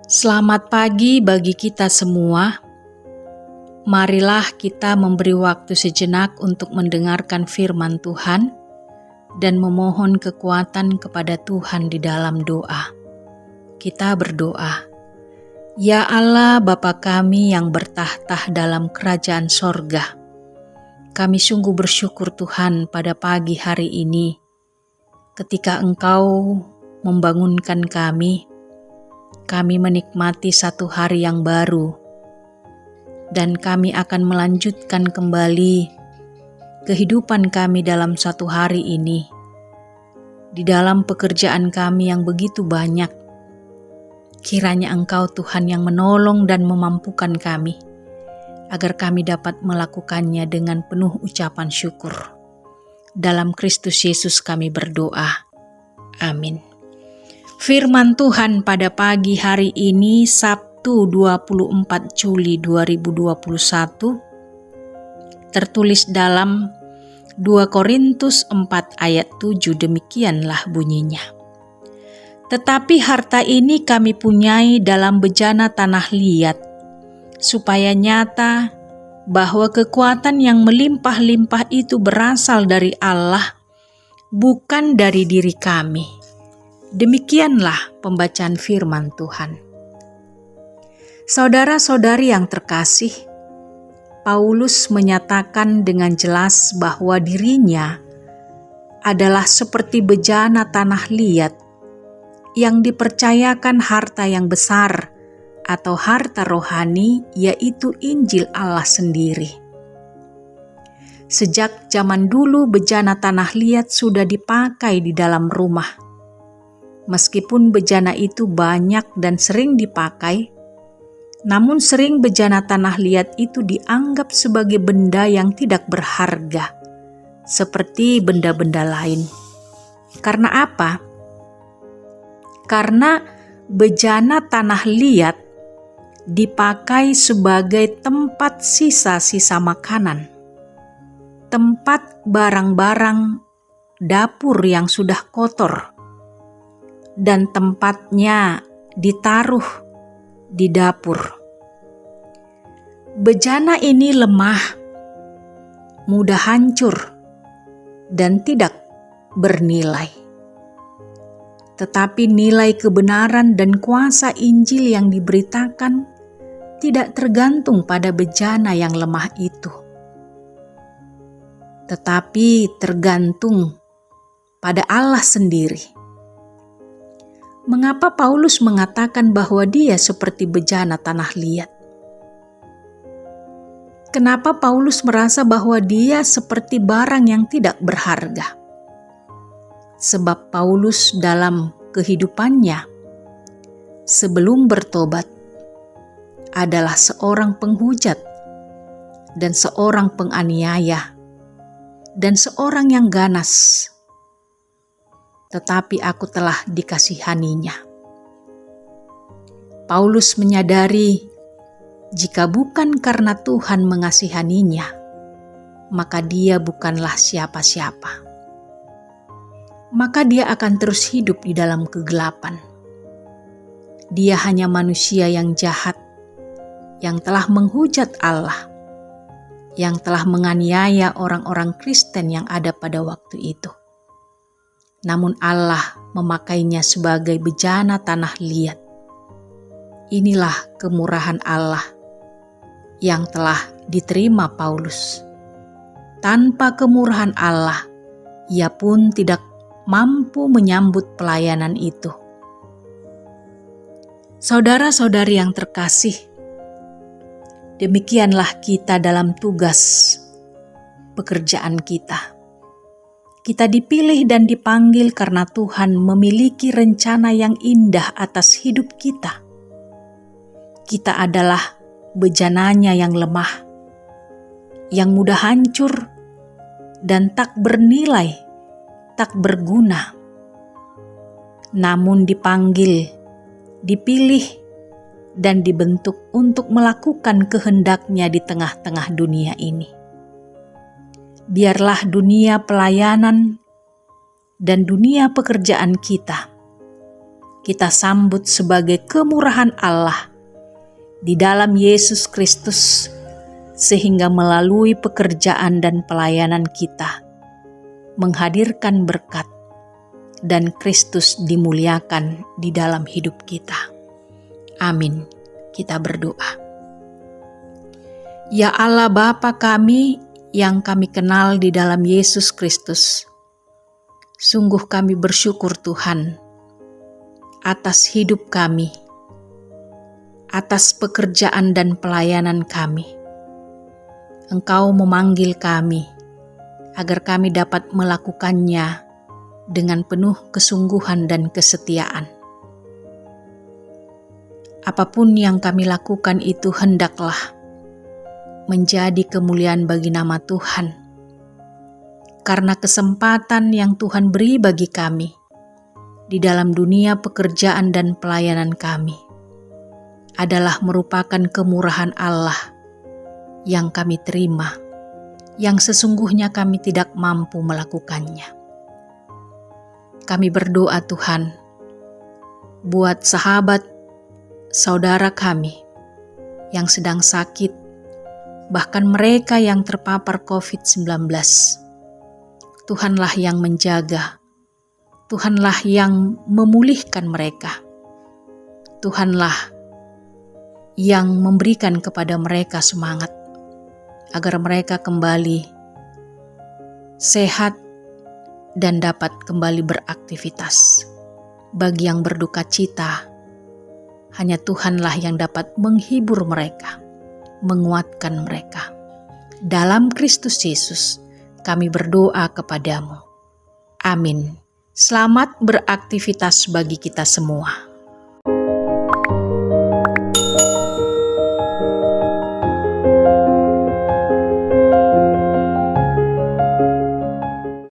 Selamat pagi bagi kita semua. Marilah kita memberi waktu sejenak untuk mendengarkan firman Tuhan dan memohon kekuatan kepada Tuhan di dalam doa. Kita berdoa. Ya Allah, Bapa kami yang bertahta dalam kerajaan sorga, kami sungguh bersyukur Tuhan pada pagi hari ini ketika Engkau membangunkan kami menikmati satu hari yang baru, dan kami akan melanjutkan kembali kehidupan kami dalam satu hari ini. Di dalam pekerjaan kami yang begitu banyak, kiranya Engkau Tuhan yang menolong dan memampukan kami, agar kami dapat melakukannya dengan penuh ucapan syukur. Dalam Kristus Yesus kami berdoa. Amin. Firman Tuhan pada pagi hari ini Sabtu 24 Juli 2021 tertulis dalam 2 Korintus 4 ayat 7, demikianlah bunyinya. Tetapi harta ini kami punyai dalam bejana tanah liat, supaya nyata bahwa kekuatan yang melimpah-limpah itu berasal dari Allah, bukan dari diri kami. Demikianlah pembacaan firman Tuhan. Saudara-saudari yang terkasih, Paulus menyatakan dengan jelas bahwa dirinya adalah seperti bejana tanah liat yang dipercayakan harta yang besar atau harta rohani, yaitu Injil Allah sendiri. Sejak zaman dulu bejana tanah liat sudah dipakai di dalam rumah. Meskipun bejana itu banyak dan sering dipakai, namun sering bejana tanah liat itu dianggap sebagai benda yang tidak berharga, seperti benda-benda lain. Karena apa? Karena bejana tanah liat dipakai sebagai tempat sisa-sisa makanan, tempat barang-barang dapur yang sudah kotor, dan tempatnya ditaruh di dapur. Bejana ini lemah, mudah hancur, dan tidak bernilai. Tetapi nilai kebenaran dan kuasa Injil yang diberitakan tidak tergantung pada bejana yang lemah itu, tetapi tergantung pada Allah sendiri. Mengapa Paulus mengatakan bahwa dia seperti bejana tanah liat? Kenapa Paulus merasa bahwa dia seperti barang yang tidak berharga? Sebab Paulus dalam kehidupannya sebelum bertobat adalah seorang penghujat dan seorang penganiaya dan seorang yang ganas. Tetapi aku telah dikasihaninya. Paulus menyadari jika bukan karena Tuhan mengasihaninya, maka dia bukanlah siapa-siapa. Maka dia akan terus hidup di dalam kegelapan. Dia hanya manusia yang jahat, yang telah menghujat Allah, yang telah menganiaya orang-orang Kristen yang ada pada waktu itu. Namun Allah memakainya sebagai bejana tanah liat. Inilah kemurahan Allah yang telah diterima Paulus. Tanpa kemurahan Allah, ia pun tidak mampu menyambut pelayanan itu. Saudara-saudari yang terkasih, demikianlah kita dalam tugas pekerjaan kita. Kita dipilih dan dipanggil karena Tuhan memiliki rencana yang indah atas hidup kita. Kita adalah bejananya yang lemah, yang mudah hancur, dan tak bernilai, tak berguna. Namun dipanggil, dipilih, dan dibentuk untuk melakukan kehendak-Nya di tengah-tengah dunia ini. Biarlah dunia pelayanan dan dunia pekerjaan kita kita sambut sebagai kemurahan Allah di dalam Yesus Kristus, sehingga melalui pekerjaan dan pelayanan kita menghadirkan berkat dan Kristus dimuliakan di dalam hidup kita. Amin. Kita berdoa. Ya Allah Bapa kami yang kami kenal di dalam Yesus Kristus, sungguh kami bersyukur Tuhan atas hidup kami, atas pekerjaan dan pelayanan kami. Engkau memanggil kami agar kami dapat melakukannya dengan penuh kesungguhan dan kesetiaan. Apapun yang kami lakukan itu hendaklah menjadi kemuliaan bagi nama Tuhan, karena kesempatan yang Tuhan beri bagi kami di dalam dunia pekerjaan dan pelayanan kami adalah merupakan kemurahan Allah yang kami terima, yang sesungguhnya kami tidak mampu melakukannya. Kami berdoa Tuhan, buat sahabat, saudara kami yang sedang sakit, bahkan mereka yang terpapar COVID-19. Tuhanlah yang menjaga, Tuhanlah yang memulihkan mereka. Tuhanlah yang memberikan kepada mereka semangat agar mereka kembali sehat dan dapat kembali beraktivitas. Bagi yang berduka cita, hanya Tuhanlah yang dapat menghibur mereka, menguatkan mereka. Dalam Kristus Yesus, kami berdoa kepadamu. Amin. Selamat beraktivitas bagi kita semua.